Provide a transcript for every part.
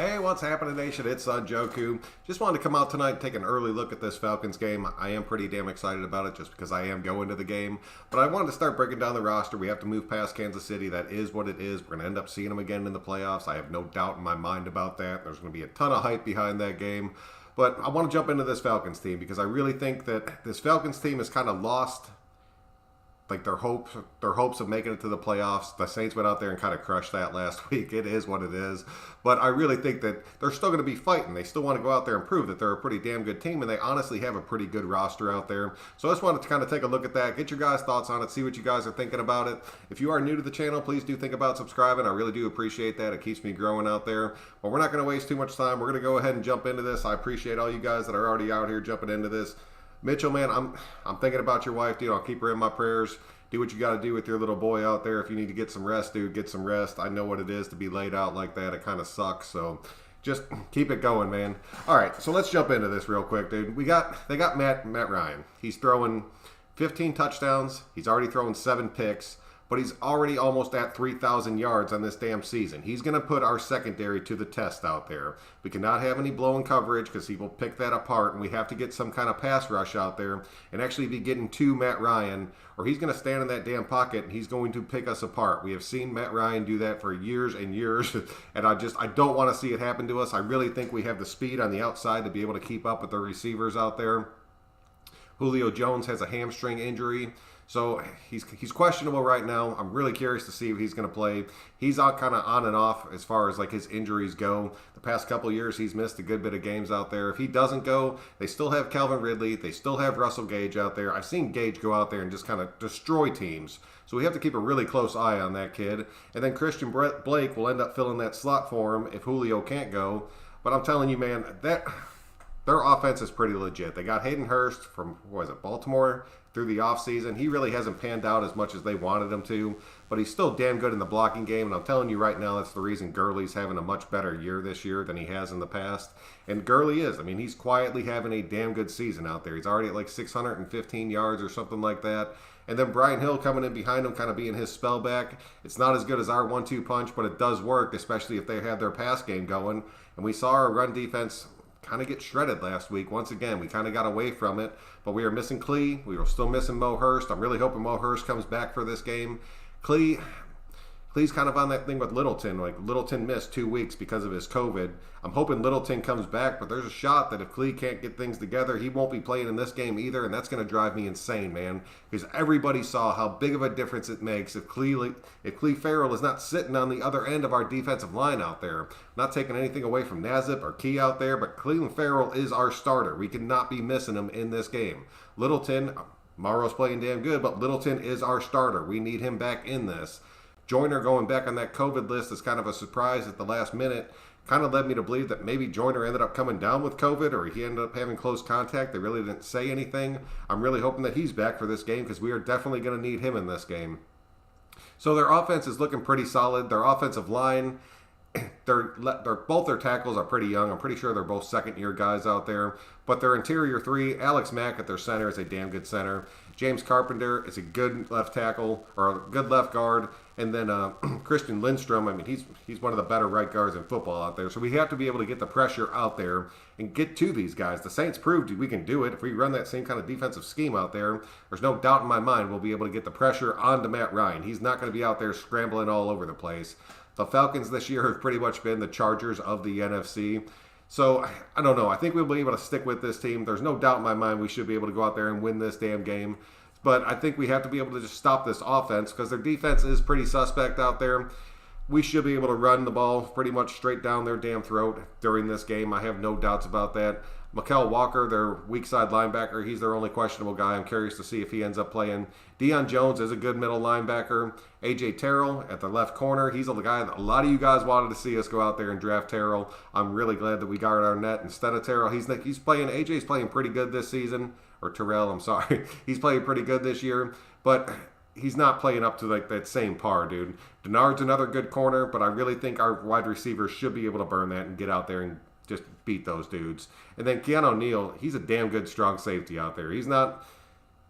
Hey, what's happening, Nation? It's Joku. Just wanted to come out tonight and take an early look at this Falcons game. I am pretty damn excited about it just because I am going to the game. But I wanted to start breaking down the roster. We have to move past Kansas City. That is what it is. We're going to end up seeing them again in the playoffs. I have no doubt in my mind about that. There's going to be a ton of hype behind that game. But I want to jump into this Falcons team because I really think that this Falcons team has kind of lost their hopes of making it to the playoffs. The Saints went out there and kind of crushed that last week. It is what it is. But I really think that they're still going to be fighting. They still want to go out there and prove that they're a pretty damn good team, and they honestly have a pretty good roster out there. So I just wanted to kind of take a look at that, get your guys' thoughts on it, see what you guys are thinking about it. If you are new to the channel, please do think about subscribing. I really do appreciate that. It keeps me growing out there. But we're not going to waste too much time. We're going to go ahead and jump into this. I appreciate all you guys that are already out here jumping into this. Mitchell, man, I'm thinking about your wife, dude. I'll keep her in my prayers. Do what you got to do with your little boy out there. If you need to get some rest, dude, get some rest. I know what it is to be laid out like that. It kind of sucks. So just keep it going, man. All right, so let's jump into this real quick, dude. They got Matt Ryan. He's throwing 15 touchdowns. He's already thrown 7 picks. But he's already almost at 3,000 yards on this damn season. He's going to put our secondary to the test out there. We cannot have any blown coverage because he will pick that apart, and we have to get some kind of pass rush out there and actually be getting to Matt Ryan, or he's going to stand in that damn pocket and he's going to pick us apart. We have seen Matt Ryan do that for years and years, and I don't want to see it happen to us. I really think we have the speed on the outside to be able to keep up with the receivers out there. Julio Jones has a hamstring injury. So he's questionable right now. I'm really curious to see if he's going to play. He's out kind of on and off as far as like his injuries go. The past couple of years, he's missed a good bit of games out there. If he doesn't go, they still have Calvin Ridley. They still have Russell Gage out there. I've seen Gage go out there and just kind of destroy teams. So we have to keep a really close eye on that kid. And then Christian Blake will end up filling that slot for him if Julio can't go. But I'm telling you, man, their offense is pretty legit. They got Hayden Hurst from, Baltimore through the offseason. He really hasn't panned out as much as they wanted him to, but he's still damn good in the blocking game, and I'm telling you right now, that's the reason Gurley's having a much better year this year than he has in the past. And Gurley is. I mean, he's quietly having a damn good season out there. He's already at like 615 yards or something like that. And then Brian Hill coming in behind him, kind of being his spell back. It's not as good as our 1-2 punch, but it does work, especially if they have their pass game going. And we saw our run defense kind of get shredded last week. Once again, we kind of got away from it, but we are missing Klee. We were still missing Mo Hurst. I'm really hoping Mo Hurst comes back for this game. Klee's kind of on that thing with Littleton. Like, Littleton missed 2 weeks because of his COVID. I'm hoping Littleton comes back, but there's a shot that if Klee can't get things together, he won't be playing in this game either, and that's going to drive me insane, man, because everybody saw how big of a difference it makes if Klee Farrell is not sitting on the other end of our defensive line out there. I'm not taking anything away from Nazip or Key out there, but Cleveland Farrell is our starter. We cannot be missing him in this game. Littleton, Morrow's playing damn good, but Littleton is our starter. We need him back in this. Joyner going back on that COVID list is kind of a surprise at the last minute. Kind of led me to believe that maybe Joyner ended up coming down with COVID, or he ended up having close contact. They really didn't say anything. I'm really hoping that he's back for this game because we are definitely going to need him in this game. So their offense is looking pretty solid. Their offensive line, both their tackles are pretty young. I'm pretty sure they're both second-year guys out there. But their interior three, Alex Mack at their center is a damn good center. James Carpenter is a good left tackle, or a good left guard. And then Christian Lindstrom, I mean, he's one of the better right guards in football out there. So we have to be able to get the pressure out there and get to these guys. The Saints proved we can do it. If we run that same kind of defensive scheme out there, there's no doubt in my mind we'll be able to get the pressure onto Matt Ryan. He's not going to be out there scrambling all over the place. The Falcons this year have pretty much been the Chargers of the NFC. So, I don't know. I think we'll be able to stick with this team. There's no doubt in my mind we should be able to go out there and win this damn game. But I think we have to be able to just stop this offense because their defense is pretty suspect out there. We should be able to run the ball pretty much straight down their damn throat during this game. I have no doubts about that. Mykal Walker, their weak side linebacker, he's their only questionable guy. I'm curious to see if he ends up playing. Deion Jones is a good middle linebacker. A.J. Terrell at the left corner. He's the guy that a lot of you guys wanted to see us go out there and draft Terrell. I'm really glad that we got our net instead of Terrell. AJ's playing pretty good this season. Or Terrell, I'm sorry. He's playing pretty good this year. But he's not playing up to like that same par, dude. Denard's another good corner, but I really think our wide receivers should be able to burn that and get out there and just beat those dudes. And then Keanu Neal, he's a damn good strong safety out there. He's not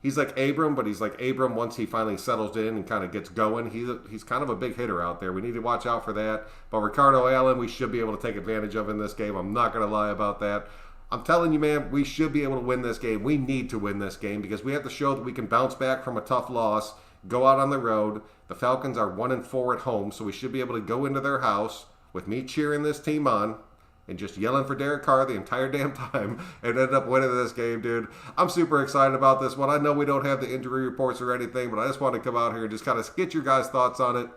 He's like Abram, but he's like Abram once he finally settles in and kind of gets going. He's kind of a big hitter out there. We need to watch out for that. But Ricardo Allen, we should be able to take advantage of in this game. I'm not going to lie about that. I'm telling you, man, we should be able to win this game. We need to win this game because we have to show that we can bounce back from a tough loss, go out on the road. The Falcons are 1-4 at home, so we should be able to go into their house with me cheering this team on and just yelling for Derek Carr the entire damn time and end up winning this game, dude. I'm super excited about this one. I know we don't have the injury reports or anything, but I just want to come out here and just kind of get your guys' thoughts on it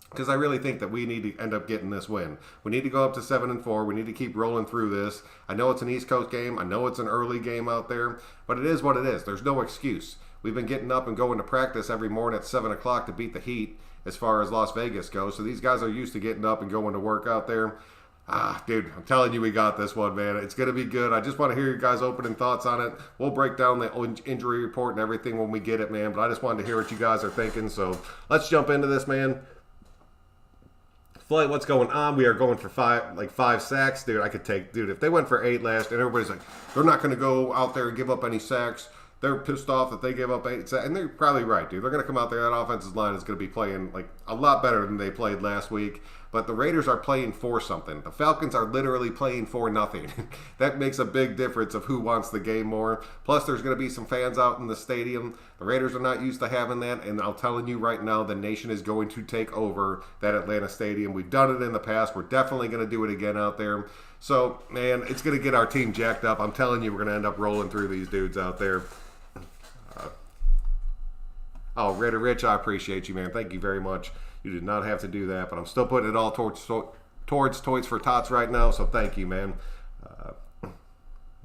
because I really think that we need to end up getting this win. We need to go up to 7-4. We need to keep rolling through this. I know it's an East Coast game. I know it's an early game out there, but it is what it is. There's no excuse. We've been getting up and going to practice every morning at 7 o'clock to beat the Heat as far as Las Vegas goes. So these guys are used to getting up and going to work out there. Dude, I'm telling you, we got this one, man. It's going to be good. I just want to hear your guys' opening thoughts on it. We'll break down the injury report and everything when we get it, man. But I just wanted to hear what you guys are thinking. So let's jump into this, man. Flight, what's going on? We are going for five sacks. Dude, if they went for 8 last, and everybody's like, they're not going to go out there and give up any sacks. They're pissed off that they give up 8 sacks. And they're probably right, dude. They're going to come out there. That offensive line is going to be playing like a lot better than they played last week. But the Raiders are playing for something. The Falcons are literally playing for nothing. That makes a big difference of who wants the game more. Plus, there's going to be some fans out in the stadium. The Raiders are not used to having that. And I'm telling you right now, the nation is going to take over that Atlanta stadium. We've done it in the past. We're definitely going to do it again out there. So, man, it's going to get our team jacked up. I'm telling you, we're going to end up rolling through these dudes out there. Raider Rich, I appreciate you, man. Thank you very much. You did not have to do that, but I'm still putting it all towards Toys for Tots right now, so thank you, man. Let's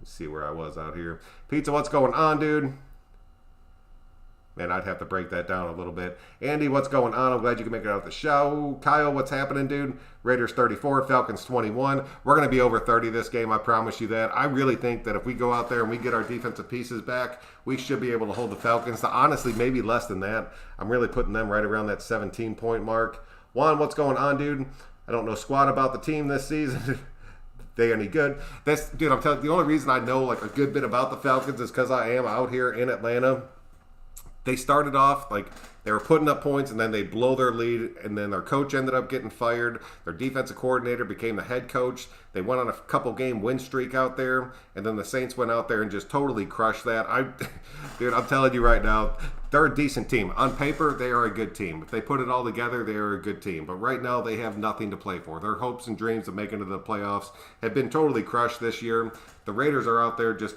see where I was out here. Pizza, what's going on, dude? Man, I'd have to break that down a little bit. Andy, what's going on? I'm glad you can make it out the show. Kyle, what's happening, dude? Raiders 34, Falcons 21. We're going to be over 30 this game, I promise you that. I really think that if we go out there and we get our defensive pieces back, we should be able to hold the Falcons to honestly maybe less than that. I'm really putting them right around that 17-point mark. Juan, what's going on, dude? I don't know squat about the team this season. They any good? Dude, I'm telling you, the only reason I know like a good bit about the Falcons is because I am out here in Atlanta. They started off like they were putting up points and then they blow their lead and then their coach ended up getting fired. Their defensive coordinator became the head coach. They went on a couple game win streak out there and then the Saints went out there and just totally crushed that. Dude, I'm telling you right now, they're a decent team. On paper, they are a good team. If they put it all together, they are a good team. But right now, they have nothing to play for. Their hopes and dreams of making it to the playoffs have been totally crushed this year. The Raiders are out there just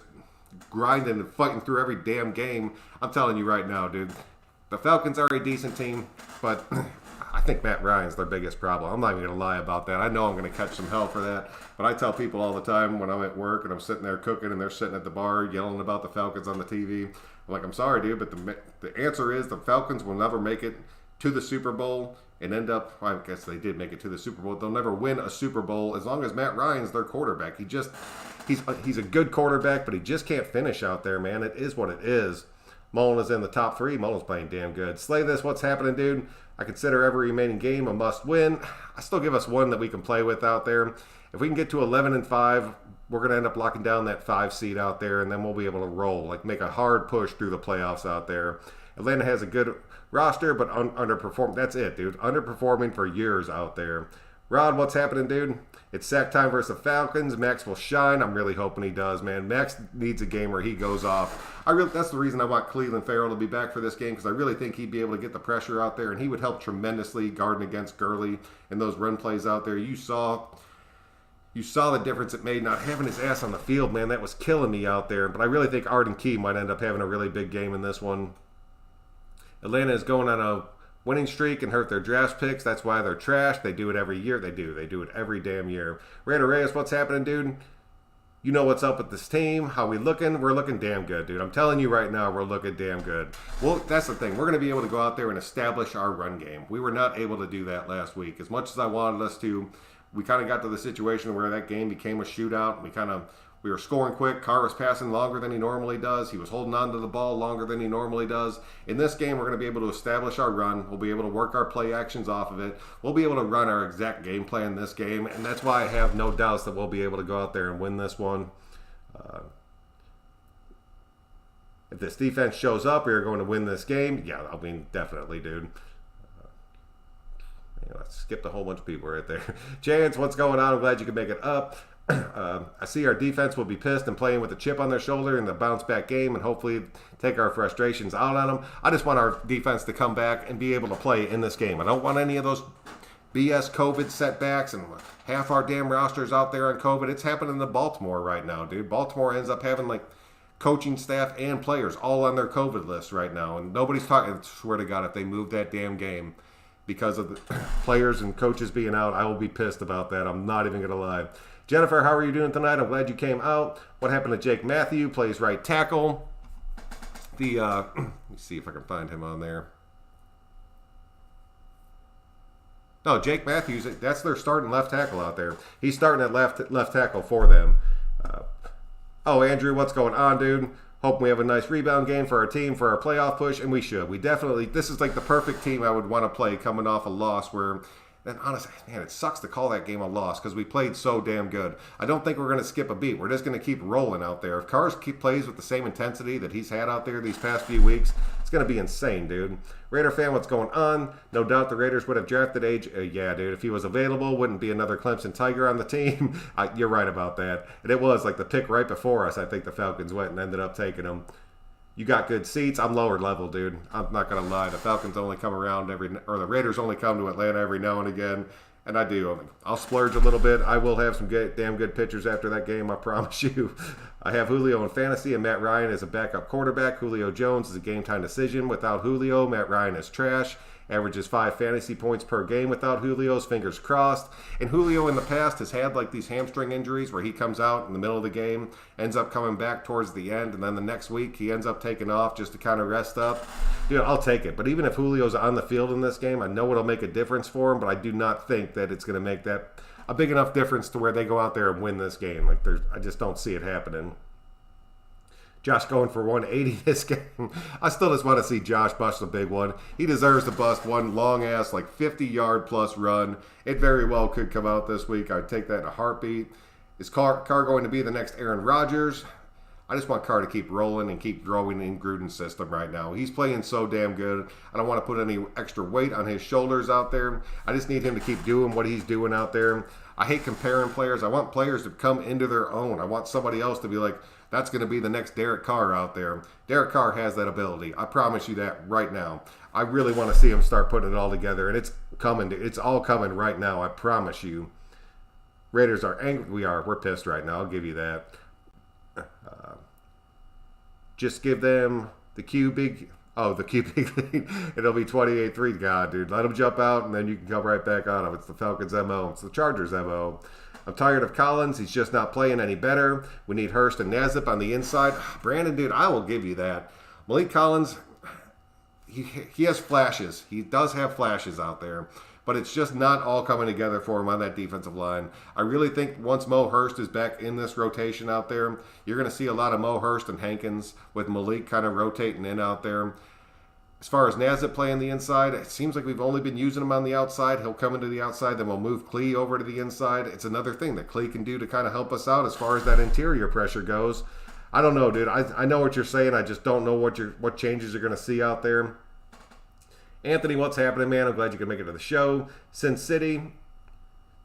grinding and fighting through every damn game. I'm telling you right now, dude, the Falcons are a decent team, but I think Matt Ryan's their biggest problem. I'm not even going to lie about that. I know I'm going to catch some hell for that, but I tell people all the time when I'm at work and I'm sitting there cooking and they're sitting at the bar yelling about the Falcons on the TV. I'm like, I'm sorry, dude, but the answer is the Falcons will never make it to the Super Bowl and end up, well, I guess they did make it to the Super Bowl. They'll never win a Super Bowl as long as Matt Ryan's their quarterback. He's a good quarterback, but he just can't finish out there, man. It is what it is. Mullen is in the top 3. Mullen's playing damn good. Slay this, what's happening, dude? I consider every remaining game a must-win. I still give us one that we can play with out there. If we can get to 11-5, we're going to end up locking down that 5 seed out there, and then we'll be able to roll, like make a hard push through the playoffs out there. Atlanta has a good roster, but underperformed. That's it, dude. Underperforming for years out there. Rod, what's happening, dude? It's sack time versus the Falcons. Max will shine. I'm really hoping he does, man. Max needs a game where he goes off. That's the reason I want Cleveland Farrell to be back for this game, because I really think he'd be able to get the pressure out there, and he would help tremendously guarding against Gurley and those run plays out there. You saw the difference it made not having his ass on the field, man. That was killing me out there. But I really think Arden Key might end up having a really big game in this one. Atlanta is going on a winning streak and hurt their draft picks. That's why they're trash. They do it every year. They do it every damn year. Raider Reyes, what's happening, dude? You know what's up with this team. How we looking? We're looking damn good, dude. I'm telling you right now, we're looking damn good. Well, that's the thing. We're going to be able to go out there and establish our run game. We were not able to do that last week. As much as I wanted us to, we kind of got to the situation where that game became a shootout. We were scoring quick. Carr was passing longer than he normally does. He was holding on to the ball longer than he normally does. In this game, we're going to be able to establish our run. We'll be able to work our play actions off of it. We'll be able to run our exact game plan in this game, and that's why I have no doubts that we'll be able to go out there and win this one. If this defense shows up, we are going to win this game. Yeah, I mean, definitely, dude. Let's skip a whole bunch of people right there. Chance, what's going on? I'm glad you can make it up. I see our defense will be pissed and playing with a chip on their shoulder in the bounce back game and hopefully take our frustrations out on them. I just want our defense to come back and be able to play in this game. I don't want any of those BS COVID setbacks and half our damn rosters out there on COVID. It's happening to Baltimore right now, dude. Baltimore ends up having like coaching staff and players all on their COVID list right now. And nobody's talking. I swear to God, if they move that damn game because of the players and coaches being out, I will be pissed about that. I'm not even going to lie. Jennifer, how are you doing tonight? I'm glad you came out. What happened to Jake Matthew? Plays right tackle. Let me see if I can find him on there. No, Jake Matthews, that's their starting left tackle out there. He's starting at left tackle for them. Andrew, what's going on, dude? Hoping we have a nice rebound game for our team, for our playoff push, and we should. We definitely, this is like the perfect team I would want to play coming off a loss where, and honestly, man, it sucks to call that game a loss because we played so damn good. I don't think we're going to skip a beat. We're just going to keep rolling out there. If Carrs plays with the same intensity that he's had out there these past few weeks, it's going to be insane, dude. Raider fan, what's going on? No doubt the Raiders would have drafted Age. Yeah, dude, if he was available, wouldn't be another Clemson Tiger on the team. You're right about that. And it was like the pick right before us. I think the Falcons went and ended up taking him. You got good seats. I'm lower level, dude. I'm not going to lie. The Falcons only come around the Raiders only come to Atlanta every now and again. And I do. I'll splurge a little bit. I will have some damn good pitchers after that game, I promise you. I have Julio in fantasy and Matt Ryan as a backup quarterback. Julio Jones is a game-time decision. Without Julio, Matt Ryan is trash. Averages 5 fantasy points per game without Julio's, fingers crossed. And Julio in the past has had like these hamstring injuries where he comes out in the middle of the game, ends up coming back towards the end, and then the next week he ends up taking off just to kind of rest up. Dude, I'll take it. But even if Julio's on the field in this game, I know it'll make a difference for him, but I do not think that it's going to make that a big enough difference to where they go out there and win this game. I just don't see it happening. Josh going for 180 this game. I still just want to see Josh bust a big one. He deserves to bust one long-ass, 50-yard-plus run. It very well could come out this week. I'd take that in a heartbeat. Is Carr going to be the next Aaron Rodgers? I just want Carr to keep rolling and keep growing in Gruden's system right now. He's playing so damn good. I don't want to put any extra weight on his shoulders out there. I just need him to keep doing what he's doing out there. I hate comparing players. I want players to come into their own. I want somebody else to be like, that's going to be the next Derek Carr out there. Derek Carr has that ability. I promise you that right now. I really want to see him start putting it all together, and it's coming. It's all coming right now. I promise you. Raiders are angry. We're pissed right now. I'll give you that. Just give them the QB. Oh, the QB. It'll be 28-3. God, dude. Let them jump out, and then you can come right back on them. It's the Falcons' MO. It's the Chargers' MO. I'm tired of Collins. He's just not playing any better. We need Hurst and Nazip on the inside. Brandon, dude, I will give you that. Malik Collins, he has flashes. He does have flashes out there. But it's just not all coming together for him on that defensive line. I really think once Mo Hurst is back in this rotation out there, you're going to see a lot of Mo Hurst and Hankins with Malik kind of rotating in out there. As far as Nazip playing the inside, it seems like we've only been using him on the outside. He'll come into the outside, then we'll move Klee over to the inside. It's another thing that Klee can do to kind of help us out as far as that interior pressure goes. I don't know, dude. I know what you're saying. I just don't know what changes you're going to see out there. Anthony, what's happening, man? I'm glad you can make it to the show. Sin City,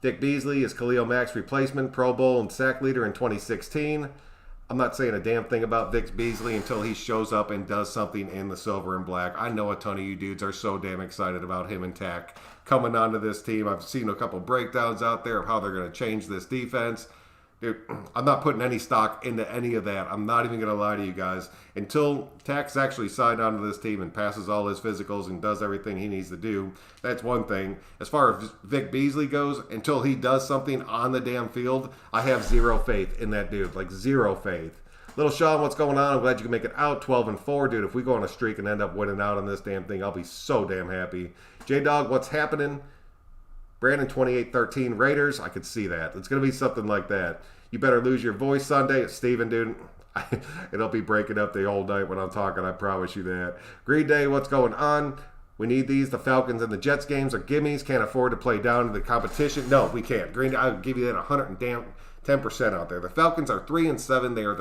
Vic Beasley is Khalil Mack's replacement, Pro Bowl and sack leader in 2016. I'm not saying a damn thing about Vic Beasley until he shows up and does something in the silver and black. I know a ton of you dudes are so damn excited about him and Tack coming onto this team. I've seen a couple breakdowns out there of how they're going to change this defense. Dude, I'm not putting any stock into any of that. I'm not even going to lie to you guys. Until Tack's actually signed onto this team and passes all his physicals and does everything he needs to do, that's one thing. As far as Vic Beasley goes, until he does something on the damn field, I have zero faith in that dude. Zero faith. Little Sean, what's going on? I'm glad you can make it out. 12-4, dude. If we go on a streak and end up winning out on this damn thing, I'll be so damn happy. J-Dog, what's happening? Brandon, 28-13 Raiders. I could see that. It's going to be something like that. You better lose your voice Sunday. It's Steven, dude. It'll be breaking up the whole night when I'm talking. I promise you that. Green Day, what's going on? We need these. The Falcons and the Jets games are gimmies. Can't afford to play down to the competition. No, we can't. Green Day, I'll give you that 110% out there. The Falcons are 3-7. They are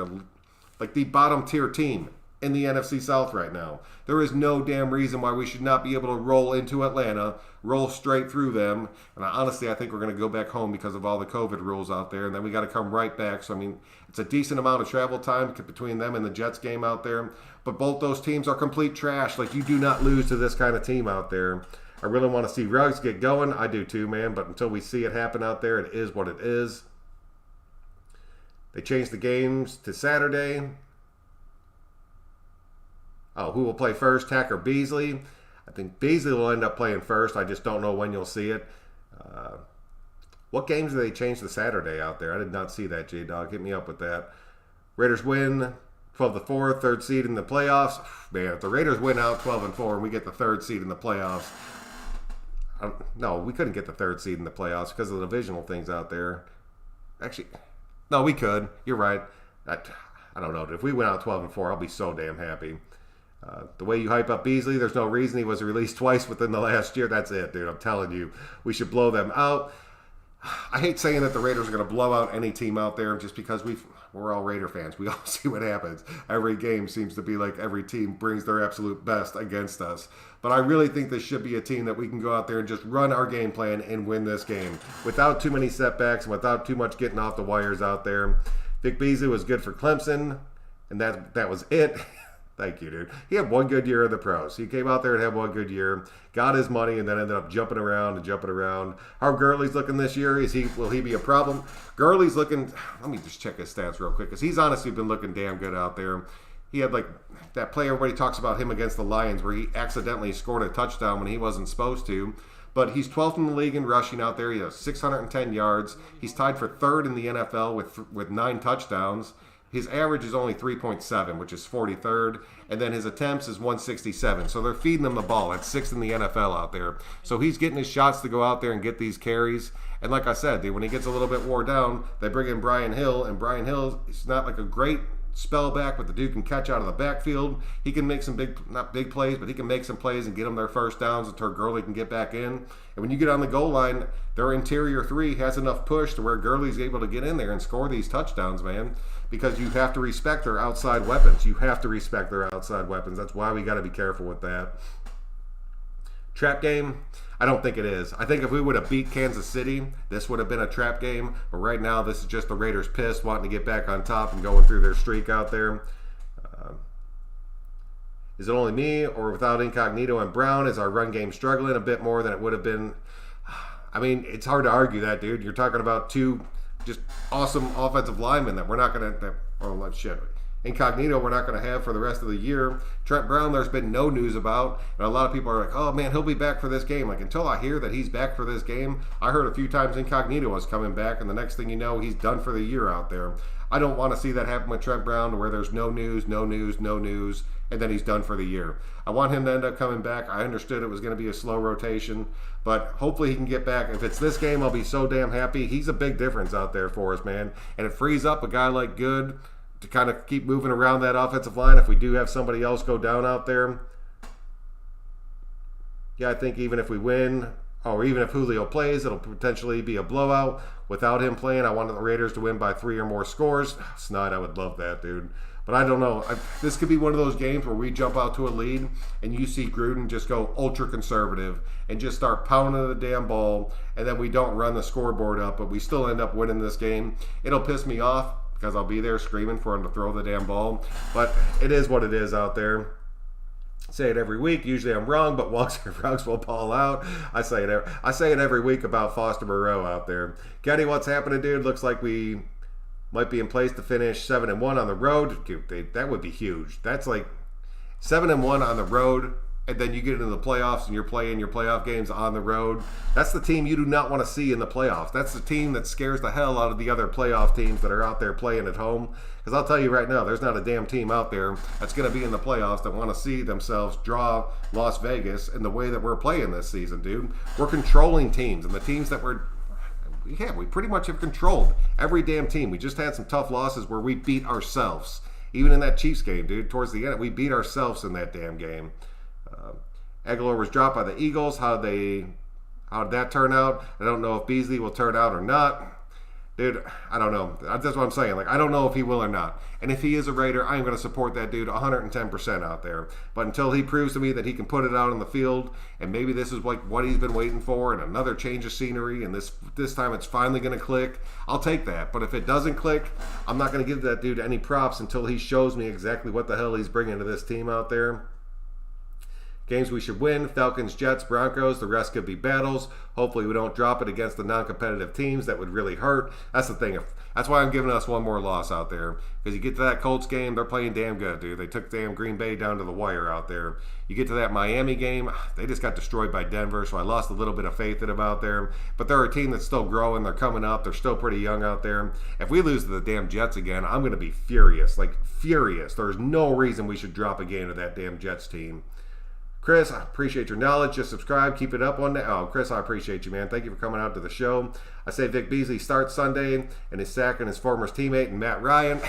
the bottom tier team in the NFC South right now. There is no damn reason why we should not be able to roll into Atlanta, roll straight through them. And honestly, I think we're going to go back home because of all the COVID rules out there. And then we got to come right back. So, I mean, it's a decent amount of travel time between them and the Jets game out there. But both those teams are complete trash. Like, you do not lose to this kind of team out there. I really want to see Ruggs get going. I do too, man. But until we see it happen out there, it is what it is. They changed the games to Saturday. Oh, who will play first, Tack or Beasley? I think Beasley will end up playing first. I just don't know when you'll see it. What games do they change to Saturday out there? I did not see that, J-Dog. Hit me up with that. Raiders win 12-4, third seed in the playoffs. Man, if the Raiders win out 12-4 and we get the third seed in the playoffs. No, we couldn't get the third seed in the playoffs because of the divisional things out there. Actually, no, we could. You're right. I don't know. If we went out 12-4, I'll be so damn happy. The way you hype up Beasley, there's no reason he was released twice within the last year. That's it, dude. I'm telling you, we should blow them out. I hate saying that the Raiders are going to blow out any team out there just because we're all Raider fans. We all see what happens. Every game seems to be like every team brings their absolute best against us. But I really think this should be a team that we can go out there and just run our game plan and win this game without too many setbacks and without too much getting off the wires out there. Vic Beasley was good for Clemson, and that was it. Thank you, dude. He had one good year in the pros. He came out there and had one good year, got his money, and then ended up jumping around. How Gurley's looking this year? Will he be a problem? Gurley's looking. Let me just check his stats real quick because he's honestly been looking damn good out there. He had like that play everybody talks about him against the Lions where he accidentally scored a touchdown when he wasn't supposed to. But he's 12th in the league in rushing out there. He has 610 yards. He's tied for third in the NFL with 9 touchdowns. His average is only 3.7, which is 43rd, and then his attempts is 167. So they're feeding him the ball. That's 6th in the NFL out there. So he's getting his shots to go out there and get these carries. And like I said, dude, when he gets a little bit wore down, they bring in Brian Hill, and Brian Hill is not like a great spell back, but the dude can catch out of the backfield. He can make some not big plays, but he can make some plays and get them their first downs until Gurley can get back in. And when you get on the goal line, their interior 3 has enough push to where Gurley's able to get in there and score these touchdowns, man. Because you have to respect their outside weapons. That's why we got to be careful with that. Trap game, I don't think it is. I think if we would have beat Kansas City, this would have been a trap game. But right now, this is just the Raiders pissed, wanting to get back on top and going through their streak out there. Is it only me, or without Incognito and Brown, is our run game struggling a bit more than it would have been? I mean, it's hard to argue that, dude. You're talking about 2 just awesome offensive linemen that we're not going to, Incognito we're not going to have for the rest of the year. Trent Brown, there's been no news about. And a lot of people are like, oh man, he'll be back for this game. Like, until I hear that he's back for this game, I heard a few times Incognito was coming back, and the next thing you know, he's done for the year out there. I don't want to see that happen with Trent Brown, to where there's no news, and then he's done for the year. I want him to end up coming back. I understood it was going to be a slow rotation, but hopefully he can get back. If it's this game, I'll be so damn happy. He's a big difference out there for us, man. And it frees up a guy like Good to kind of keep moving around that offensive line if we do have somebody else go down out there. Yeah, I think even if we win, or even if Julio plays, it'll potentially be a blowout. Without him playing, I wanted the Raiders to win by 3 or more scores. Snide, I would love that, dude. But I don't know. This could be one of those games where we jump out to a lead and you see Gruden just go ultra conservative and just start pounding the damn ball, and then we don't run the scoreboard up, but we still end up winning this game. It'll piss me off because I'll be there screaming for him to throw the damn ball. But it is what it is out there. I say it every week. Usually I'm wrong, but Ruggs will ball out. I say it every week about Foster Moreau out there. Kenny, what's happening, dude? Looks like we might be in place to finish 7-1 on the road. Dude, that would be huge. That's like 7-1 on the road, and then you get into the playoffs and you're playing your playoff games on the road. That's the team you do not want to see in the playoffs. That's the team that scares the hell out of the other playoff teams that are out there playing at home. Because I'll tell you right now, there's not a damn team out there that's going to be in the playoffs that want to see themselves draw Las Vegas in the way that we're playing this season, dude. We're controlling teams, and the teams that we pretty much have controlled every damn team. We just had some tough losses where we beat ourselves. Even in that Chiefs game, dude, towards the end, we beat ourselves in that damn game. Aguilar was dropped by the Eagles. How did that turn out? I don't know if Beasley will turn out or not. Dude, I don't know. That's what I'm saying. Like, I don't know if he will or not. And if he is a Raider, I'm going to support that dude 110% out there. But until he proves to me that he can put it out on the field, and maybe this is like what he's been waiting for, and another change of scenery, and this time it's finally going to click, I'll take that. But if it doesn't click, I'm not going to give that dude any props until he shows me exactly what the hell he's bringing to this team out there. Games we should win: Falcons, Jets, Broncos. The rest could be battles. Hopefully we don't drop it against the non-competitive teams. That would really hurt. That's the thing. That's why I'm giving us one more loss out there. Because you get to that Colts game, they're playing damn good, dude. They took damn Green Bay down to the wire out there. You get to that Miami game, they just got destroyed by Denver, so I lost a little bit of faith in them out there. But they're a team that's still growing. They're coming up. They're still pretty young out there. If we lose to the damn Jets again, I'm going to be furious. Like, furious. There's no reason we should drop a game to that damn Jets team. Chris, I appreciate your knowledge. Just subscribe. Keep it up on that. Oh, Chris, I appreciate you, man. Thank you for coming out to the show. I say Vic Beasley starts Sunday and is sacking his former teammate and Matt Ryan.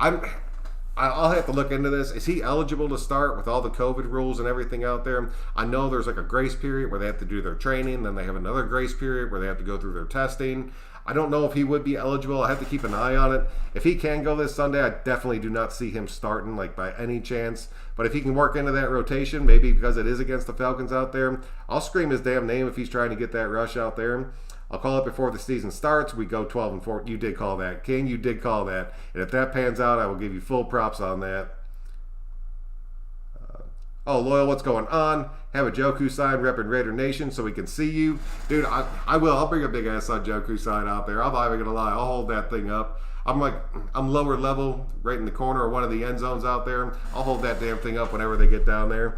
I'll have to look into this. Is he eligible to start with all the COVID rules and everything out there? I know there's like a grace period where they have to do their training. Then they have another grace period where they have to go through their testing. I don't know if he would be eligible. I have to keep an eye on it. If he can go this Sunday, I definitely do not see him starting like by any chance. But if he can work into that rotation, maybe because it is against the Falcons out there, I'll scream his damn name if he's trying to get that rush out there. I'll call it before the season starts. We go 12-4. You did call that. King, you did call that. And if that pans out, I will give you full props on that. Loyal, what's going on? Have a Joku sign repping Raider Nation so we can see you. Dude, I will. I'll bring a big ass on Joku sign out there. I'm not even going to lie. I'll hold that thing up. I'm lower level, right in the corner of one of the end zones out there. I'll hold that damn thing up whenever they get down there.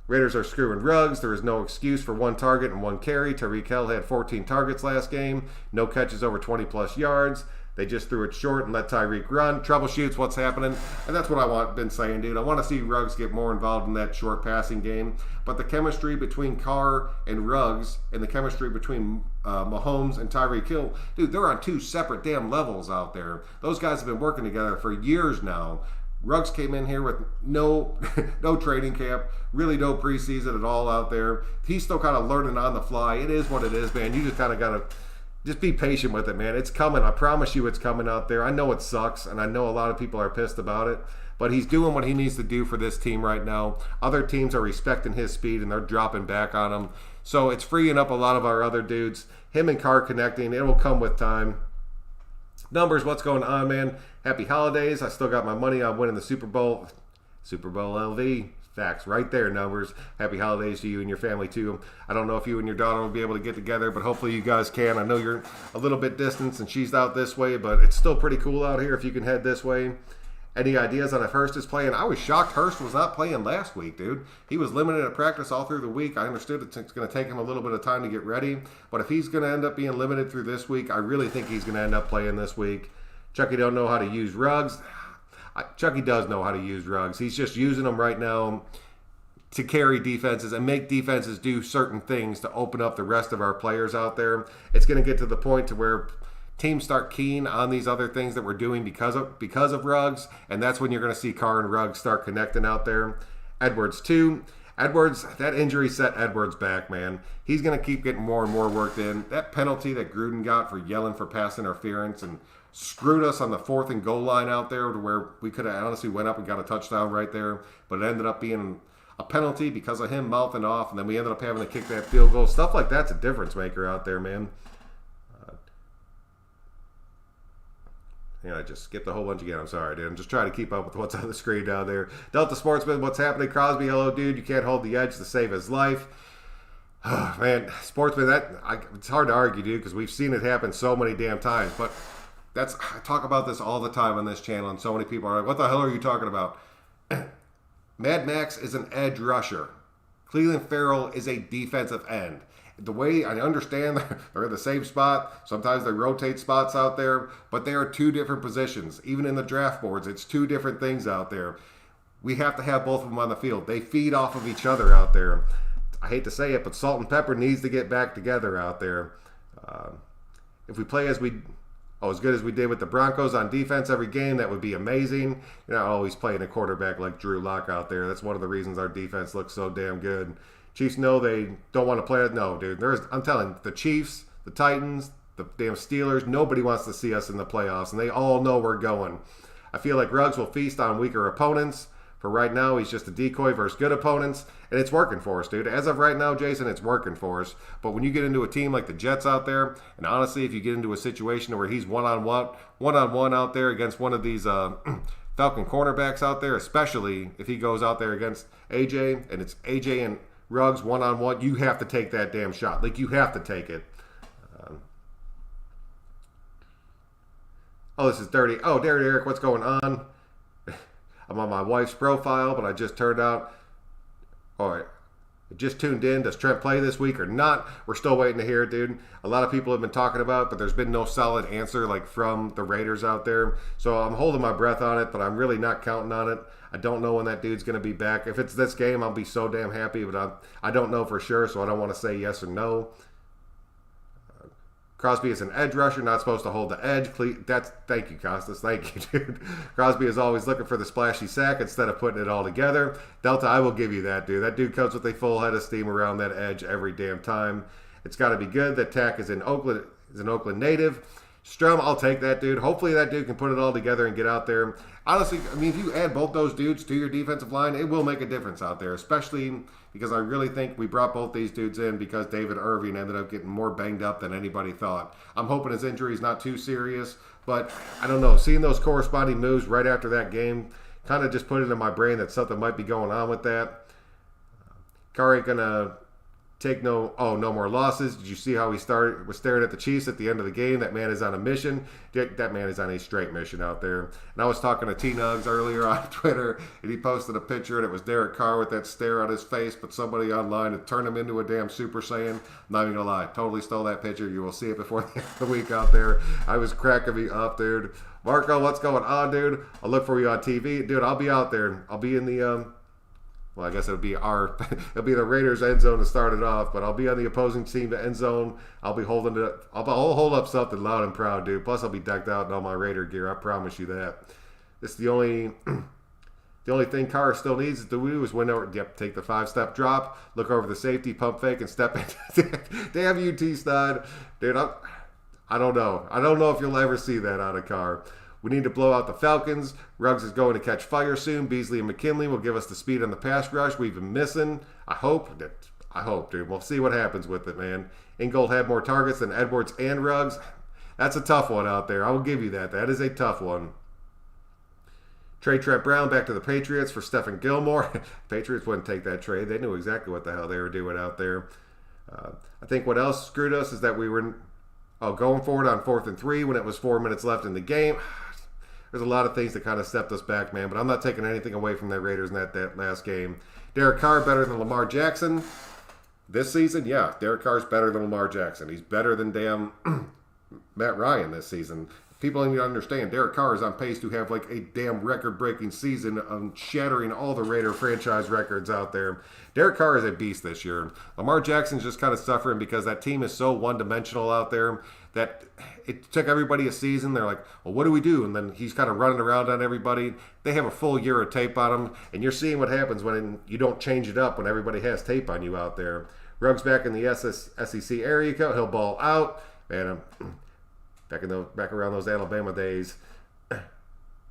Raiders are screwing Ruggs. There is no excuse for one target and one carry. Tyreek Hill had 14 targets last game. No catches over 20-plus yards. They just threw it short and let Tyreek run. Troubleshoots what's happening. And that's what I've been saying, dude. I want to see Ruggs get more involved in that short passing game. But the chemistry between Carr and Ruggs and the chemistry between Mahomes and Tyreek Hill, dude, they're on two separate damn levels out there. Those guys have been working together for years now. Ruggs came in here with no training camp, really no preseason at all out there. He's still kind of learning on the fly. It is what it is, man. You just kind of got to just be patient with it, man. It's coming. I promise you it's coming out there. I know it sucks, and I know a lot of people are pissed about it, but he's doing what he needs to do for this team right now. Other teams are respecting his speed, and they're dropping back on him. So it's freeing up a lot of our other dudes. Him and Carr connecting. It will come with time. Numbers, what's going on, man? Happy holidays. I still got my money on winning the Super Bowl. Super Bowl LV. Facts right there, Numbers. Happy holidays to you and your family, too. I don't know if you and your daughter will be able to get together, but hopefully you guys can. I know you're a little bit distant and she's out this way, but it's still pretty cool out here if you can head this way. Any ideas on if Hurst is playing? I was shocked Hurst was not playing last week, dude. He was limited at practice all through the week. I understood it's going to take him a little bit of time to get ready, but if he's going to end up being limited through this week, I really think he's going to end up playing this week. Chucky don't know how to use Ruggs. Chucky does know how to use Ruggs. He's just using them right now to carry defenses and make defenses do certain things to open up the rest of our players out there. It's going to get to the point to where teams start keying on these other things that we're doing because of Ruggs, and that's when you're going to see Carr and Ruggs start connecting out there. Edwards too. Edwards, that injury set Edwards back, man. He's going to keep getting more and more worked in. That penalty that Gruden got for yelling for pass interference and screwed us on the 4th and goal line out there to where we could have honestly went up and got a touchdown right there, but it ended up being a penalty because of him mouthing off, and then we ended up having to kick that field goal. Stuff like that's a difference maker out there, man. I just skipped a whole bunch again. I'm sorry, dude. I'm just trying to keep up with what's on the screen down there. Delta Sportsman, what's happening? Crosby, hello, dude. You can't hold the edge to save his life. Oh, man, Sportsman, it's hard to argue, dude, because we've seen it happen so many damn times. But I talk about this all the time on this channel, and so many people are like, what the hell are you talking about? Mad Max is an edge rusher. Cleveland Farrell is a defensive end. The way I understand, they're in the same spot. Sometimes they rotate spots out there, but they are two different positions. Even in the draft boards, it's two different things out there. We have to have both of them on the field. They feed off of each other out there. I hate to say it, but Salt and Pepper needs to get back together out there. If we play as good as we did with the Broncos on defense every game, that would be amazing. You're not always playing a quarterback like Drew Lock out there. That's one of the reasons our defense looks so damn good. Chiefs know they don't want to play it. No, dude. I'm telling you, the Chiefs, the Titans, the damn Steelers. Nobody wants to see us in the playoffs, and they all know we're going. I feel like Ruggs will feast on weaker opponents. For right now, he's just a decoy versus good opponents, and it's working for us, dude. As of right now, Jason, it's working for us. But when you get into a team like the Jets out there, and honestly, if you get into a situation where he's one-on-one out there against one of these Falcon cornerbacks out there, especially if he goes out there against AJ, and it's AJ and Ruggs one-on-one, you have to take that damn shot. Like, you have to take it. Oh, this is dirty. Oh, Derek, what's going on? I'm on my wife's profile, but I just turned out. All right. I just tuned in. Does Trent play this week or not? We're still waiting to hear it, dude. A lot of people have been talking about it, but there's been no solid answer like from the Raiders out there. So I'm holding my breath on it, but I'm really not counting on it. I don't know when that dude's going to be back. If it's this game, I'll be so damn happy, but I don't know for sure, so I don't want to say yes or no. Crosby is an edge rusher, not supposed to hold the edge. Thank you, Costas. Thank you, dude. Crosby is always looking for the splashy sack instead of putting it all together. Delta, I will give you that, dude. That dude comes with a full head of steam around that edge every damn time. It's got to be good. That Tack is an Oakland native. Strum, I'll take that, dude. Hopefully that dude can put it all together and get out there. Honestly, I mean, if you add both those dudes to your defensive line, it will make a difference out there, especially because I really think we brought both these dudes in because David Irving ended up getting more banged up than anybody thought. I'm hoping his injury is not too serious, but I don't know. Seeing those corresponding moves right after that game kind of just put it in my brain that something might be going on with that. Carr ain't going to take no more losses. Did you see how he was staring at the Chiefs at the end of the game? That man is on a mission. That man is on a straight mission out there. And I was talking to T-Nugs earlier on Twitter, and he posted a picture, and it was Derek Carr with that stare on his face, but somebody online had turned him into a damn Super Saiyan. I'm not even going to lie. Totally stole that picture. You will see it before the end of the week out there. I was cracking me up, dude. Marco, what's going on, dude? I'll look for you on TV. Dude, I'll be out there. I'll be in the... Well, I guess it'll be the Raiders end zone to start it off, but I'll be on the opposing team to end zone. I'll hold up something loud and proud, dude. Plus, I'll be decked out in all my Raider gear. I promise you that. It's the only thing Carr still needs to do is win over. Yep, take the 5-step drop, look over the safety, pump fake, and step in. Damn you, T-Snide, dude. I don't know. I don't know if you'll ever see that out of Carr. We need to blow out the Falcons. Ruggs is going to catch fire soon. Beasley and McKinley will give us the speed on the pass rush we've been missing. I hope, dude. We'll see what happens with it, man. Ingold had more targets than Edwards and Ruggs. That's a tough one out there. I will give you that. That is a tough one. Trade Trent Brown back to the Patriots for Stephen Gilmore. Patriots wouldn't take that trade. They knew exactly what the hell they were doing out there. I think what else screwed us is that we were going forward on 4th and 3 when it was 4 minutes left in the game. There's a lot of things that kind of stepped us back, man, but I'm not taking anything away from the Raiders in that last game. Derek Carr better than Lamar Jackson this season? Yeah, Derek Carr's better than Lamar Jackson. He's better than damn Matt Ryan this season. People need to understand, Derek Carr is on pace to have like a damn record-breaking season of shattering all the Raider franchise records out there. Derek Carr is a beast this year. Lamar Jackson's just kind of suffering because that team is so one-dimensional out there that it took everybody a season. They're like, well, what do we do? And then he's kind of running around on everybody. They have a full year of tape on him, and you're seeing what happens when you don't change it up when everybody has tape on you out there. Ruggs back in the SEC area code. He'll ball out. Man, back around those Alabama days.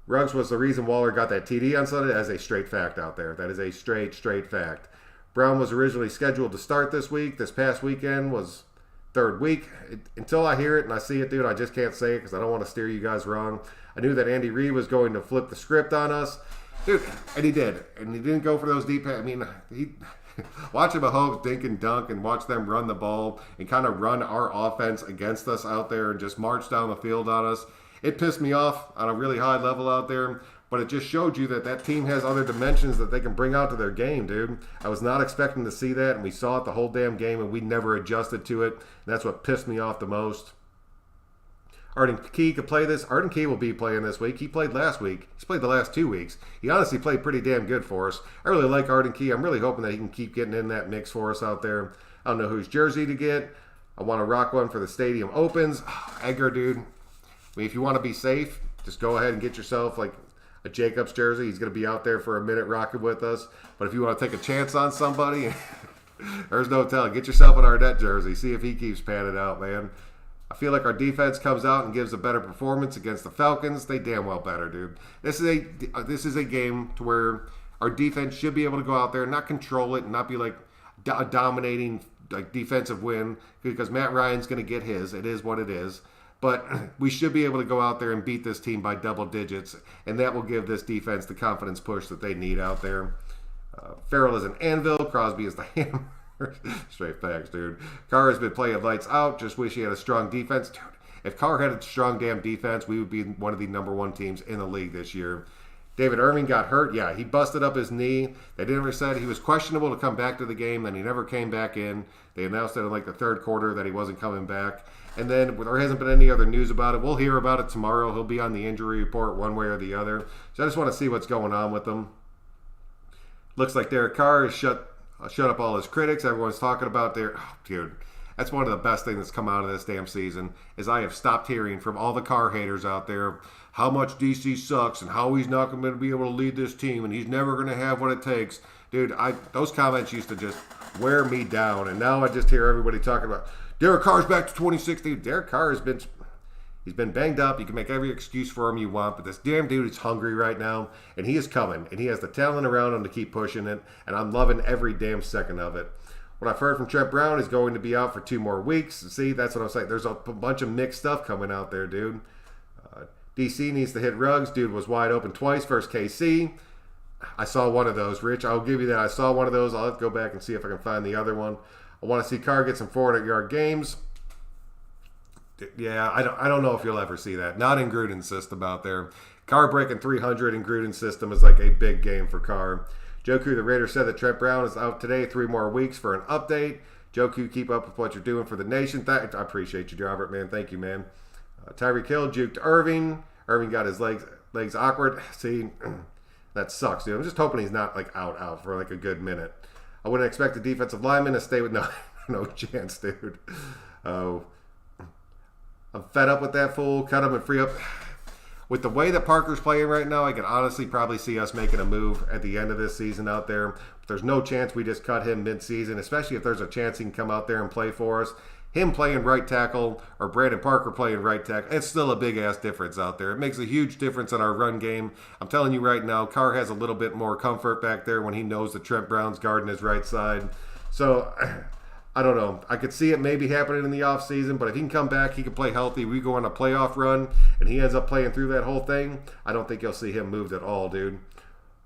Ruggs was the reason Waller got that TD on Sunday. That is a straight fact out there. That is a straight fact. Brown was originally scheduled to start this week. This past weekend was third week. Until I hear it and I see it, dude, I just can't say it because I don't want to steer you guys wrong. I knew that Andy Reid was going to flip the script on us. Dude, and he did. And he didn't go for those deep... I mean, watch him Mahomes dink and dunk and watch them run the ball and kind of run our offense against us out there and just march down the field on us. It pissed me off on a really high level out there, but it just showed you that team has other dimensions that they can bring out to their game, dude. I was not expecting to see that, and we saw it the whole damn game, and we never adjusted to it. And that's what pissed me off the most. Arden Key could play this. Arden Key will be playing this week. He played last week. He's played the last 2 weeks. He honestly played pretty damn good for us. I really like Arden Key. I'm really hoping that he can keep getting in that mix for us out there. I don't know whose jersey to get. I want to rock one for the Stadium Opens. Edgar, dude. I mean, if you want to be safe, just go ahead and get yourself like a Jacobs jersey. He's going to be out there for a minute rocking with us. But if you want to take a chance on somebody, there's no telling. Get yourself an Arnett jersey. See if he keeps panning out, man. I feel like our defense comes out and gives a better performance against the Falcons. They damn well better, dude. This is a game to where our defense should be able to go out there and not control it and not be like a dominating like defensive win, because Matt Ryan's going to get his. It is what it is. But we should be able to go out there and beat this team by double digits, and that will give this defense the confidence push that they need out there. Farrell is an anvil. Crosby is the hammer. Straight facts, dude. Carr has been playing lights out. Just wish he had a strong defense. Dude, if Carr had a strong damn defense, we would be one of the number one teams in the league this year. David Irving got hurt. Yeah, he busted up his knee. They never said he was questionable to come back to the game. Then he never came back in. They announced it in like the third quarter that he wasn't coming back. And then there hasn't been any other news about it. We'll hear about it tomorrow. He'll be on the injury report one way or the other. So I just want to see what's going on with him. Looks like Derek Carr has shut up all his critics. Everyone's talking about Derek. Oh, dude, that's one of the best things that's come out of this damn season is I have stopped hearing from all the Carr haters out there how much DC sucks and how he's not going to be able to lead this team and he's never going to have what it takes. Dude, those comments used to just wear me down, and now I just hear everybody talking about Derek Carr's back to 2016. Derek Carr he's been banged up. You can make every excuse for him you want, but this damn dude is hungry right now, and he is coming, and he has the talent around him to keep pushing it, and I'm loving every damn second of it. What I've heard from Trent Brown is going to be out for 2 more weeks. See, that's what I'm saying. There's a bunch of mixed stuff coming out there, dude. DC needs to hit Ruggs. Dude was wide open twice versus KC. I saw one of those, Rich. I'll give you that. I saw one of those. I'll have to go back and see if I can find the other one. I want to see Carr get some 400-yard games. Yeah, I don't know if you'll ever see that. Not in Gruden's system out there. Carr breaking 300 in Gruden's system is like a big game for Carr. Joku, the Raider, said that Trent Brown is out today, 3 more weeks for an update. Joku, keep up with what you're doing for the nation. I appreciate you, Robert, man. Thank you, man. Tyreek Hill juked Irving. Irving got his legs awkward. See, that sucks, dude. I'm just hoping he's not like out for like a good minute. I wouldn't expect the defensive lineman to stay with no chance, dude. Oh, I'm fed up with that fool. Cut him and free up. With the way that Parker's playing right now, I could honestly probably see us making a move at the end of this season out there. But there's no chance we just cut him mid-season, especially if there's a chance he can come out there and play for us. Him playing right tackle or Brandon Parker playing right tackle, it's still a big-ass difference out there. It makes a huge difference in our run game. I'm telling you right now, Carr has a little bit more comfort back there when he knows that Trent Brown's guarding his right side. So, I don't know. I could see it maybe happening in the offseason, but if he can come back, he can play healthy. We go on a playoff run, and he ends up playing through that whole thing, I don't think you'll see him moved at all, dude.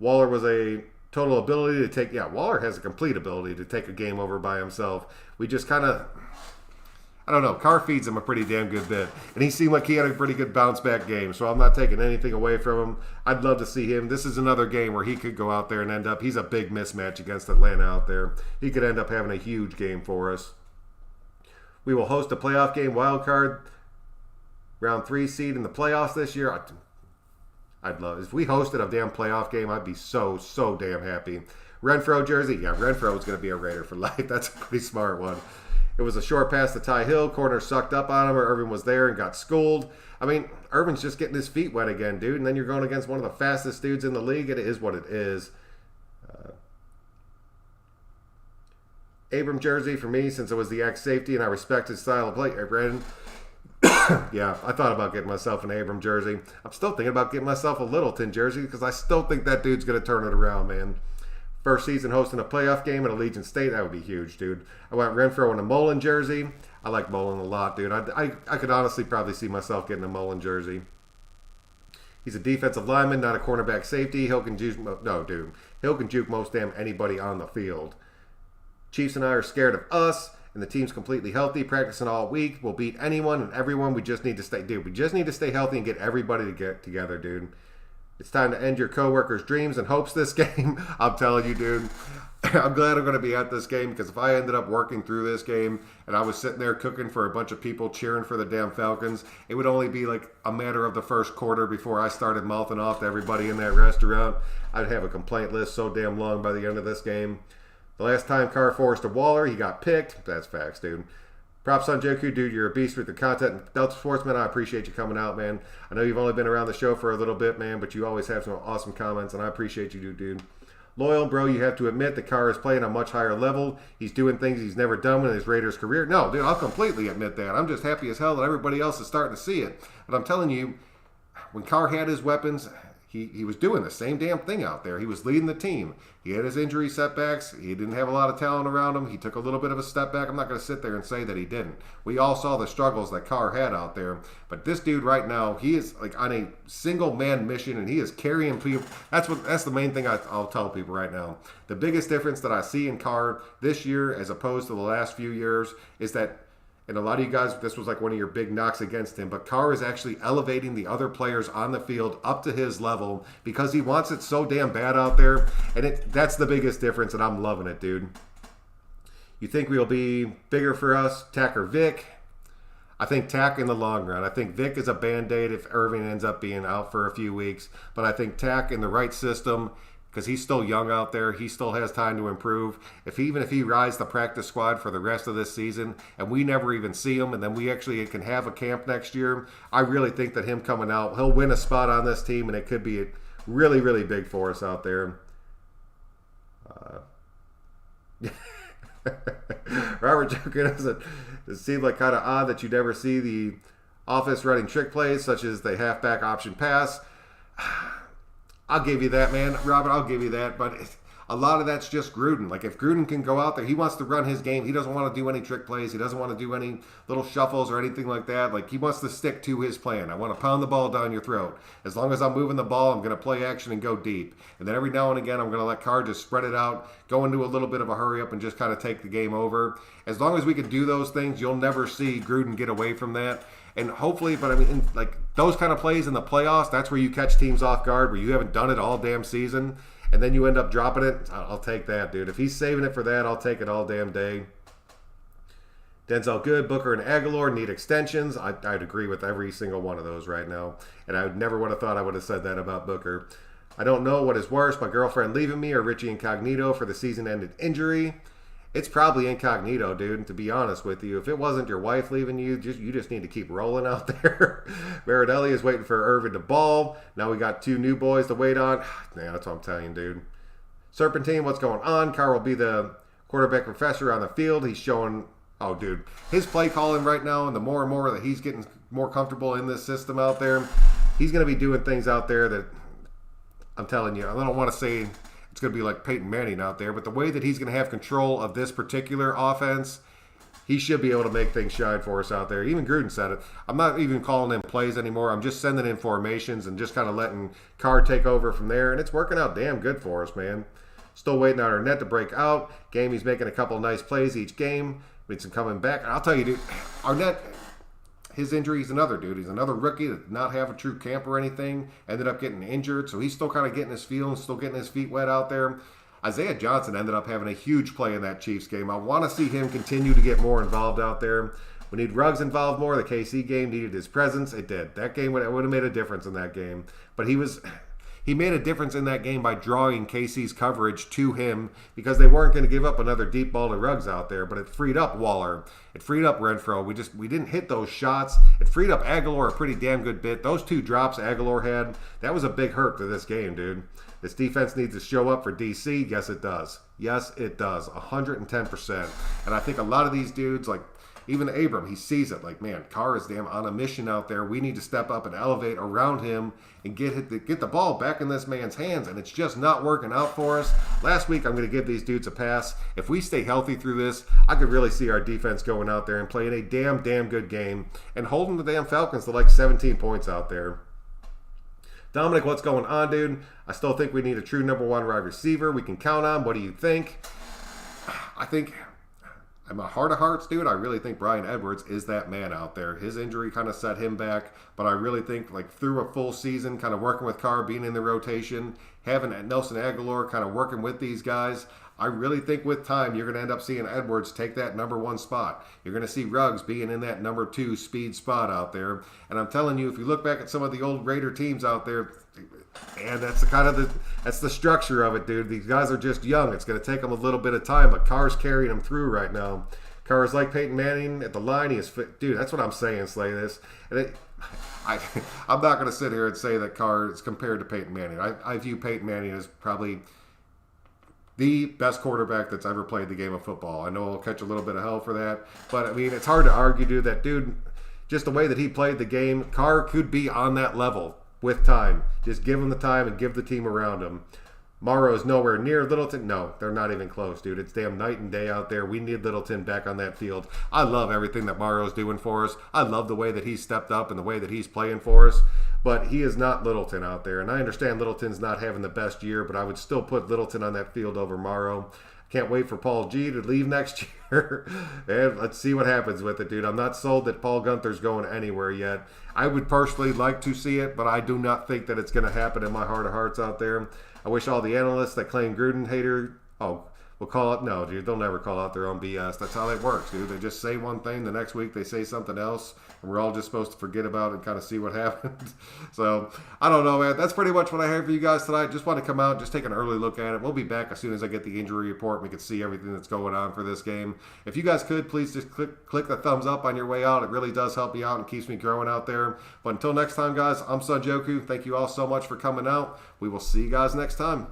Waller was a total ability to take, Waller has a complete ability to take a game over by himself. We just kind of, I don't know, Carr feeds him a pretty damn good bit. And he seemed like he had a pretty good bounce-back game, so I'm not taking anything away from him. I'd love to see him. This is another game where he could go out there and end up, he's a big mismatch against Atlanta out there. He could end up having a huge game for us. We will host a playoff game, wild card, round 3 seed in the playoffs this year. I'd love it. If we hosted a damn playoff game, I'd be so damn happy. Renfro jersey, Renfro is going to be a Raider for life. That's a pretty smart one. It was a short pass to Ty Hill. Corner sucked up on him, or Irvin was there and got schooled. I mean, Irvin's just getting his feet wet again, dude. And then you're going against one of the fastest dudes in the league. It is what it is. Abram jersey for me, since it was the ex-safety and I respect his style of play. Brandon, yeah, I thought about getting myself an Abram jersey. I'm still thinking about getting myself a Littleton jersey because I still think that dude's going to turn it around, man. First season hosting a playoff game at Allegiant State, that would be huge, dude. I want Renfro in a Mullen jersey. I like Mullen a lot, dude. I could honestly probably see myself getting a Mullen jersey. He's a defensive lineman, not a cornerback safety. Hill can juke most damn anybody on the field. Chiefs and I are scared of us, and the team's completely healthy, practicing all week. We'll beat anyone and everyone. We just need to stay, dude. We just need to stay healthy and get everybody to get together, dude. It's time to end your coworkers' dreams and hopes this game. I'm telling you, dude. I'm glad I'm going to be at this game because if I ended up working through this game and I was sitting there cooking for a bunch of people cheering for the damn Falcons, it would only be like a matter of the first quarter before I started mouthing off to everybody in that restaurant. I'd have a complaint list so damn long by the end of this game. The last time Carr forced a Waller, he got picked. That's facts, dude. Props on Joku, dude. You're a beast with the content. Delta Sportsman, I appreciate you coming out, man. I know you've only been around the show for a little bit, man, but you always have some awesome comments, and I appreciate you, dude. loyal, bro. You have to admit the Carr is playing a much higher level. He's doing things he's never done in his Raiders career. No, dude, I'll completely admit that. I'm just happy as hell that everybody else is starting to see it. But I'm telling you, when Carr had his weapons, he was doing the same damn thing out there. He was leading the team. He had his injury setbacks. He didn't have a lot of talent around him. He took a little bit of a step back. I'm not going to sit there and say that he didn't. We all saw the struggles that Carr had out there. But this dude right now, he is like on a single man mission, and he is carrying people. That's the main thing I'll tell people right now. The biggest difference that I see in Carr this year as opposed to the last few years is that, and a lot of you guys, this was like one of your big knocks against him, but Carr is actually elevating the other players on the field up to his level because he wants it so damn bad out there. And that's the biggest difference, and I'm loving it, dude. You think we'll be bigger for us, Tack or Vic? I think Tack in the long run. I think Vic is a Band-Aid if Irving ends up being out for a few weeks. But I think Tack in the right system, because he's still young out there. He still has time to improve. Even if he rides the practice squad for the rest of this season and we never even see him and then we actually can have a camp next year, I really think that him coming out, he'll win a spot on this team and it could be really, really big for us out there. Robert Joker doesn't. It seems like kind of odd that you never see the offense running trick plays such as the halfback option pass. I'll give you that, man. Robert, I'll give you that. But a lot of that's just Gruden. Like, if Gruden can go out there, he wants to run his game. He doesn't want to do any trick plays. He doesn't want to do any little shuffles or anything like that. Like, he wants to stick to his plan. I want to pound the ball down your throat. As long as I'm moving the ball, I'm going to play action and go deep. And then every now and again, I'm going to let Carr just spread it out, go into a little bit of a hurry up, and just kind of take the game over. As long as we can do those things, you'll never see Gruden get away from that. And hopefully, but I mean, like those kind of plays in the playoffs, that's where you catch teams off guard, where you haven't done it all damn season, and then you end up dropping it. I'll take that, dude. If he's saving it for that, I'll take it all damn day. Denzel Good, Booker, and Aguilar need extensions. I'd agree with every single one of those right now. And I never would have thought I would have said that about Booker. I don't know what is worse, my girlfriend leaving me or Richie Incognito for the season-ended injury. It's probably Incognito, dude, to be honest with you. If it wasn't your wife leaving you, you just need to keep rolling out there. Maridelli is waiting for Irvin to ball. Now we got 2 new boys to wait on. Man, that's what I'm telling you, dude. Serpentine, what's going on? Carr will be the quarterback professor on the field. He's showing, oh, dude, his play calling right now, and the more and more that he's getting more comfortable in this system out there, he's going to be doing things out there that I'm telling you, I don't want to say it's going to be like Peyton Manning out there, but the way that he's going to have control of this particular offense, he should be able to make things shine for us out there. Even Gruden said it. I'm not even calling in plays anymore. I'm just sending in formations and just kind of letting Carr take over from there, and it's working out damn good for us, man. Still waiting on Arnett to break out. He's making a couple of nice plays each game. Needs him coming back. And I'll tell you, dude, Arnett, his injury is another dude. He's another rookie that did not have a true camp or anything. Ended up getting injured, so he's still kind of getting his feelings, still getting his feet wet out there. Isaiah Johnson ended up having a huge play in that Chiefs game. I want to see him continue to get more involved out there. We need Ruggs involved more. The KC game needed his presence. It did. That game would have made a difference in that game. But he made a difference in that game by drawing KC's coverage to him because they weren't going to give up another deep ball to Ruggs out there, but it freed up Waller. It freed up Renfro. We didn't hit those shots. It freed up Aguilar a pretty damn good bit. Those 2 drops Aguilar had, that was a big hurt to this game, dude. This defense needs to show up for DC. Yes, it does. Yes, it does. 110%. And I think a lot of these dudes, like even Abram, he sees it. Like, man, Carr is damn on a mission out there. We need to step up and elevate around him and get the ball back in this man's hands, and it's just not working out for us. Last week, I'm going to give these dudes a pass. If we stay healthy through this, I could really see our defense going out there and playing a damn good game and holding the damn Falcons to like 17 points out there. Dominic, what's going on, dude? I still think we need a true number 1 wide receiver we can count on. What do you think? I think, in my heart of hearts, dude, I really think Bryan Edwards is that man out there. His injury kind of set him back, but I really think like through a full season, kind of working with Carr, being in the rotation, having Nelson Aguilar kind of working with these guys, I really think with time you're going to end up seeing Edwards take that number 1 spot. You're going to see Ruggs being in that number 2 speed spot out there. And I'm telling you, if you look back at some of the old Raider teams out there, and that's the structure of it, dude. These guys are just young. It's going to take them a little bit of time, but Carr's carrying them through right now. Carr is like Peyton Manning at the line. He is fit. Dude, that's what I'm saying, Slay this. And I'm not going to sit here and say that Carr is compared to Peyton Manning. I view Peyton Manning as probably the best quarterback that's ever played the game of football. I know I'll catch a little bit of hell for that, but I mean, it's hard to argue, dude, that dude, just the way that he played the game, Carr could be on that level with time. Just give him the time and give the team around him. Morrow is nowhere near Littleton. No, they're not even close, dude. It's damn night and day out there. We need Littleton back on that field. I love everything that Morrow's doing for us. I love the way that he's stepped up and the way that he's playing for us. But he is not Littleton out there. And I understand Littleton's not having the best year, but I would still put Littleton on that field over Morrow. Can't wait for Paul G to leave next year. And let's see what happens with it, dude. I'm not sold that Paul Gunther's going anywhere yet. I would personally like to see it, but I do not think that it's going to happen in my heart of hearts out there. I wish all the analysts that claim Gruden hater, will call it. No, dude, they'll never call out their own BS. That's how it works, dude. They just say one thing, the next week they say something else, and we're all just supposed to forget about it and kind of see what happens. So, I don't know, man. That's pretty much what I have for you guys tonight. Just want to come out, just take an early look at it. We'll be back as soon as I get the injury report and we can see everything that's going on for this game. If you guys could, please just click the thumbs up on your way out. It really does help me out and keeps me growing out there. But until next time, guys, I'm Son Joku. Thank you all so much for coming out. We will see you guys next time.